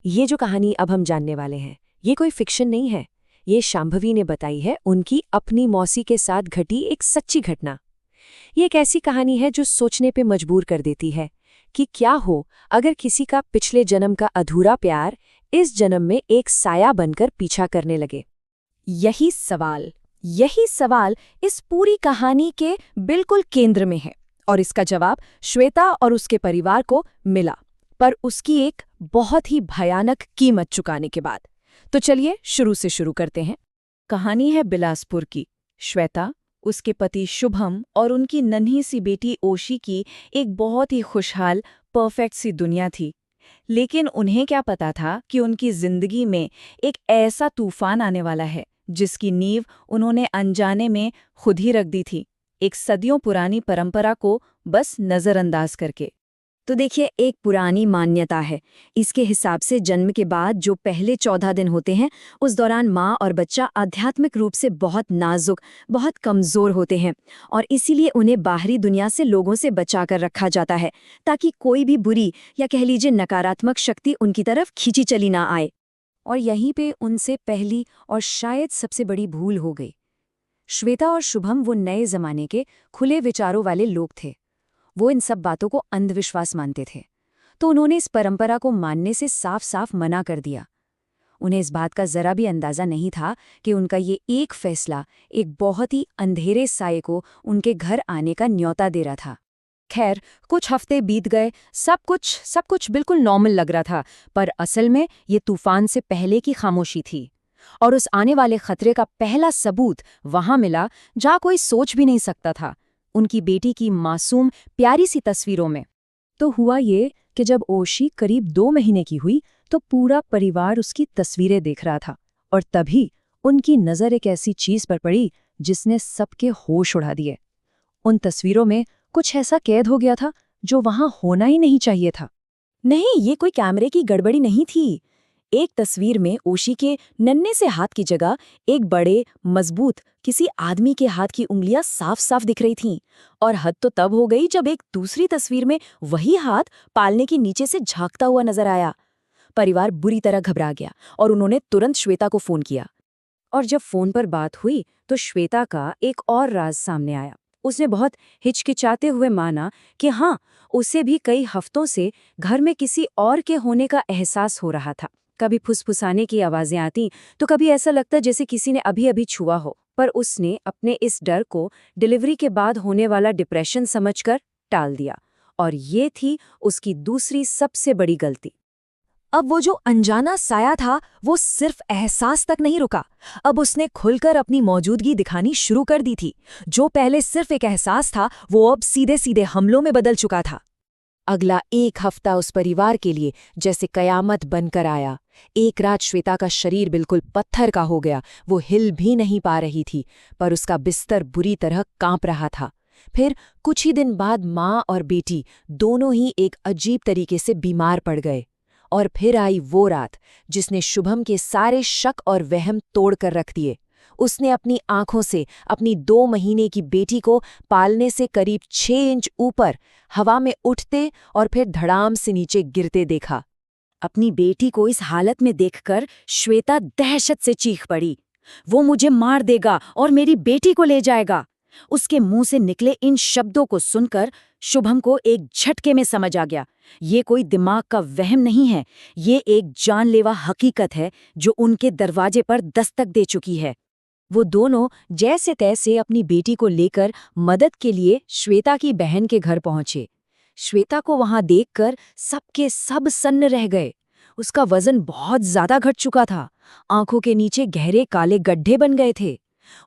ये जो कहानी अब हम जानने वाले हैं, ये कोई फिक्शन नहीं है। ये शांभवी ने बताई है उनकी अपनी मौसी के साथ घटी एक सच्ची घटना। ये एक ऐसी कहानी है जो सोचने पे मजबूर कर देती है कि क्या हो अगर किसी का पिछले जन्म का अधूरा प्यार इस जन्म में एक साया बनकर पीछा करने लगे। यही सवाल इस पूरी कहानी के बिल्कुल केंद्र में है और इसका जवाब श्वेता और उसके परिवार को मिला, पर उसकी एक बहुत ही भयानक कीमत चुकाने के बाद। तो चलिए शुरू से शुरू करते हैं। कहानी है बिलासपुर की। श्वेता, उसके पति शुभम और उनकी नन्ही सी बेटी ओशी की एक बहुत ही खुशहाल, परफेक्ट सी दुनिया थी। लेकिन उन्हें क्या पता था कि उनकी जिंदगी में एक ऐसा तूफान आने वाला है जिसकी नींव उन्होंने अनजाने में खुद ही रख दी थी, एक सदियों पुरानी परंपरा को बस नजरअंदाज करके। तो देखिए, एक पुरानी मान्यता है। इसके हिसाब से जन्म के बाद जो पहले 14 दिन होते हैं, उस दौरान माँ और बच्चा आध्यात्मिक रूप से बहुत नाजुक, बहुत कमज़ोर होते हैं और इसीलिए उन्हें बाहरी दुनिया से लोगों से बचा कर रखा जाता है, ताकि कोई भी बुरी या कह लीजिए नकारात्मक शक्ति उनकी तरफ खींची चली ना आए। और यहीं पे उनसे पहली और शायद सबसे बड़ी भूल हो गई। श्वेता और शुभम वो नए ज़माने के खुले विचारों वाले लोग थे। वो इन सब बातों को अंधविश्वास मानते थे, तो उन्होंने इस परंपरा को मानने से साफ साफ मना कर दिया। उन्हें इस बात का जरा भी अंदाजा नहीं था कि उनका ये एक फैसला एक बहुत ही अंधेरे साये को उनके घर आने का न्योता दे रहा था। खैर, कुछ हफ्ते बीत गए, सब कुछ बिल्कुल नॉर्मल लग रहा था, पर असल में ये तूफान से पहले की खामोशी थी। और उस आने वाले खतरे का पहला सबूत वहां मिला जहां कोई सोच भी नहीं सकता था, उनकी बेटी की मासूम प्यारी सी तस्वीरों में। तो हुआ ये कि जब ओशी करीब 2 महीने की हुई तो पूरा परिवार उसकी तस्वीरें देख रहा था, और तभी उनकी नज़र एक ऐसी चीज पर पड़ी जिसने सबके होश उड़ा दिए। उन तस्वीरों में कुछ ऐसा कैद हो गया था जो वहां होना ही नहीं चाहिए था। नहीं, ये कोई कैमरे की गड़बड़ी नहीं थी। एक तस्वीर में ओशी के नन्हे से हाथ की जगह एक बड़े, मजबूत किसी आदमी के हाथ की उंगलियां साफ साफ दिख रही थीं। और हद तो तब हो गई जब एक दूसरी तस्वीर में वही हाथ पालने के नीचे से झांकता हुआ नजर आया। परिवार बुरी तरह घबरा गया और उन्होंने तुरंत श्वेता को फोन किया। और जब फोन पर बात हुई तो श्वेता का एक और राज सामने आया। उसने बहुत हिचकिचाते हुए माना कि हाँ, उसे भी कई हफ्तों से घर में किसी और के होने का एहसास हो रहा था। कभी फुसफुसाने की आवाजें आती तो कभी ऐसा लगता जैसे किसी ने अभी अभी छुआ हो। पर उसने अपने इस डर को डिलीवरी के बाद होने वाला डिप्रेशन समझकर टाल दिया, और ये थी उसकी दूसरी सबसे बड़ी गलती। अब वो जो अनजाना साया था वो सिर्फ एहसास तक नहीं रुका, अब उसने खुलकर अपनी मौजूदगी दिखानी शुरू कर दी थी। जो पहले सिर्फ एक एहसास था वो अब सीधे सीधे हमलों में बदल चुका था। अगला एक हफ्ता उस परिवार के लिए जैसे कयामत बनकर आया। एक रात श्वेता का शरीर बिल्कुल पत्थर का हो गया, वो हिल भी नहीं पा रही थी, पर उसका बिस्तर बुरी तरह कांप रहा था। फिर कुछ ही दिन बाद माँ और बेटी दोनों ही एक अजीब तरीके से बीमार पड़ गए। और फिर आई वो रात जिसने शुभम के सारे शक और वहम तोड़ कर रख दिए। उसने अपनी आंखों से अपनी 2 महीने की बेटी को पालने से करीब 6 इंच ऊपर हवा में उठते और फिर धड़ाम से नीचे गिरते देखा। अपनी बेटी को इस हालत में देखकर श्वेता दहशत से चीख पड़ी। वो मुझे मार देगा और मेरी बेटी को ले जाएगा। उसके मुंह से निकले इन शब्दों को सुनकर शुभम को एक झटके में समझ आ गया, ये कोई दिमाग का वहम नहीं है, ये एक जानलेवा हकीकत है जो उनके दरवाजे पर दस्तक दे चुकी है। वो दोनों जैसे तैसे अपनी बेटी को लेकर मदद के लिए श्वेता की बहन के घर पहुंचे। श्वेता को वहां देखकर सबके सब सन्न रह गए। उसका वजन बहुत ज्यादा घट चुका था, आंखों के नीचे गहरे काले गड्ढे बन गए थे।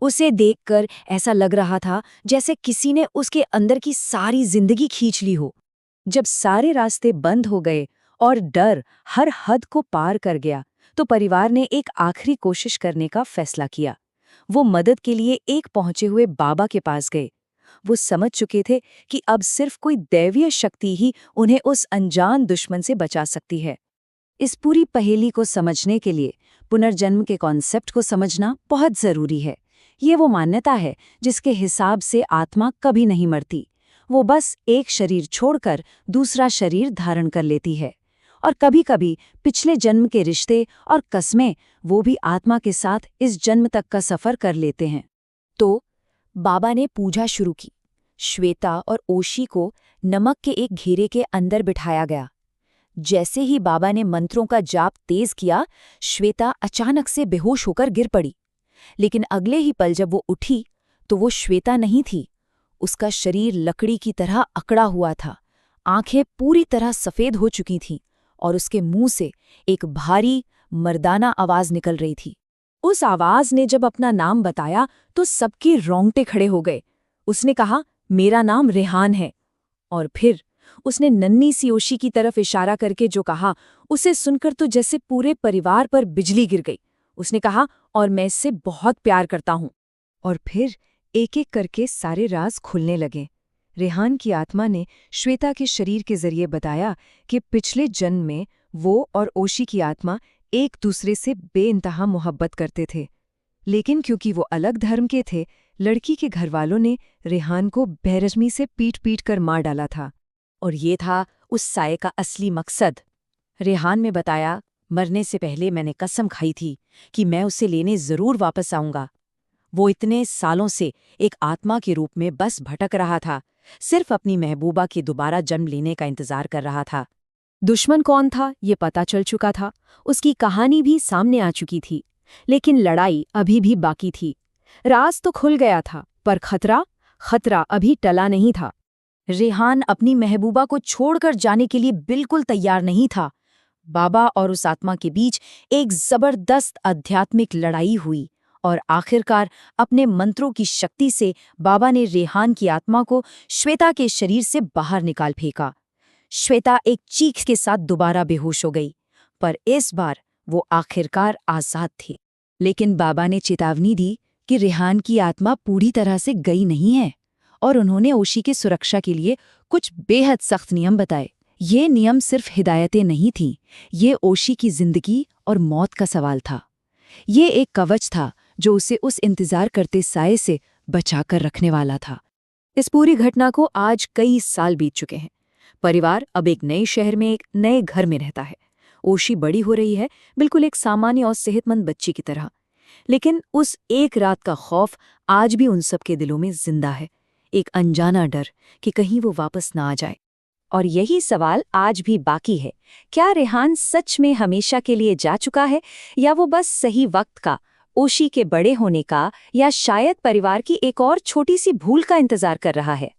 उसे देखकर ऐसा लग रहा था जैसे किसी ने उसके अंदर की सारी जिंदगी खींच ली हो। जब सारे रास्ते बंद हो गए और डर हर हद को पार कर गया, तो परिवार ने एक आखिरी कोशिश करने का फैसला किया। वो मदद के लिए एक पहुंचे हुए बाबा के पास गए। वो समझ चुके थे कि अब सिर्फ कोई दैवीय शक्ति ही उन्हें उस अनजान दुश्मन से बचा सकती है। इस पूरी पहेली को समझने के लिए पुनर्जन्म के कॉन्सेप्ट को समझना बहुत जरूरी है। ये वो मान्यता है जिसके हिसाब से आत्मा कभी नहीं मरती, वो बस एक शरीर छोड़कर दूसरा शरीर धारण कर लेती है। और कभी-कभी पिछले जन्म के रिश्ते और कस्में वो भी आत्मा के साथ इस जन्म तक का सफर कर लेते हैं। तो बाबा ने पूजा शुरू की। श्वेता और ओशी को नमक के एक घेरे के अंदर बिठाया गया। जैसे ही बाबा ने मंत्रों का जाप तेज किया, श्वेता अचानक से बेहोश होकर गिर पड़ी। लेकिन अगले ही पल जब वो उठी तो वो श्वेता नहीं थी। उसका शरीर लकड़ी की तरह अकड़ा हुआ था, आंखें पूरी तरह सफेद हो चुकी थीं और उसके मुंह से एक भारी मर्दाना आवाज निकल रही थी। उस आवाज ने जब अपना नाम बताया तो सबके रोंगटे खड़े हो गए। उसने कहा, मेरा नाम रेहान है। और फिर उसने नन्ही सी ओशी की तरफ इशारा करके जो कहा, उसे सुनकर तो जैसे पूरे परिवार पर बिजली गिर गई। उसने कहा, और मैं इससे बहुत प्यार करता हूं। और फिर एक एक करके सारे राज खुलने लगे। रेहान की आत्मा ने श्वेता के शरीर के जरिए बताया कि पिछले जन्म में वो और ओशी की आत्मा एक दूसरे से बेइंतहा मोहब्बत करते थे, लेकिन क्योंकि वो अलग धर्म के थे, लड़की के घरवालों ने रेहान को बेरहमी से पीट-पीट कर मार डाला था। और ये था उस साये का असली मकसद। रेहान में बताया, मरने से पहले मैंने कसम खाई थी कि मैं उसे लेने जरूर वापस आऊंगा। वो इतने सालों से एक आत्मा के रूप में बस भटक रहा था, सिर्फ अपनी महबूबा के दोबारा जन्म लेने का इंतजार कर रहा था। दुश्मन कौन था ये पता चल चुका था, उसकी कहानी भी सामने आ चुकी थी, लेकिन लड़ाई अभी भी बाकी थी। राज तो खुल गया था, पर खतरा अभी टला नहीं था। रेहान अपनी महबूबा को छोड़कर जाने के लिए बिल्कुल तैयार नहीं था। बाबा और उस आत्मा के बीच एक जबरदस्त आध्यात्मिक लड़ाई हुई और आखिरकार अपने मंत्रों की शक्ति से बाबा ने रेहान की आत्मा को श्वेता के शरीर से बाहर निकाल फेंका। श्वेता एक चीख के साथ दोबारा बेहोश हो गई, पर इस बार वो आखिरकार आजाद थी। लेकिन बाबा ने चेतावनी दी कि रेहान की आत्मा पूरी तरह से गई नहीं है, और उन्होंने ओशी की सुरक्षा के लिए कुछ बेहद सख्त नियम बताए। ये नियम सिर्फ हिदायतें नहीं थीं, ये ओशी की जिंदगी और मौत का सवाल था। ये एक कवच था जो उसे उस इंतजार करते साये से बचाकर रखने वाला था। इस पूरी घटना को आज कई साल बीत चुके हैं। परिवार अब एक नए शहर में एक नए घर में रहता है। ओशी बड़ी हो रही है, बिल्कुल एक सामान्य और सेहतमंद बच्ची की तरह। लेकिन उस एक रात का खौफ आज भी उन सब के दिलों में जिंदा है, एक अनजाना डर कि कहीं वो वापस ना आ जाए। और यही सवाल आज भी बाकी है, क्या रेहान सच में हमेशा के लिए जा चुका है, या वो बस सही वक्त का, ओशी के बड़े होने का, या शायद परिवार की एक और छोटी सी भूल का इंतजार कर रहा है।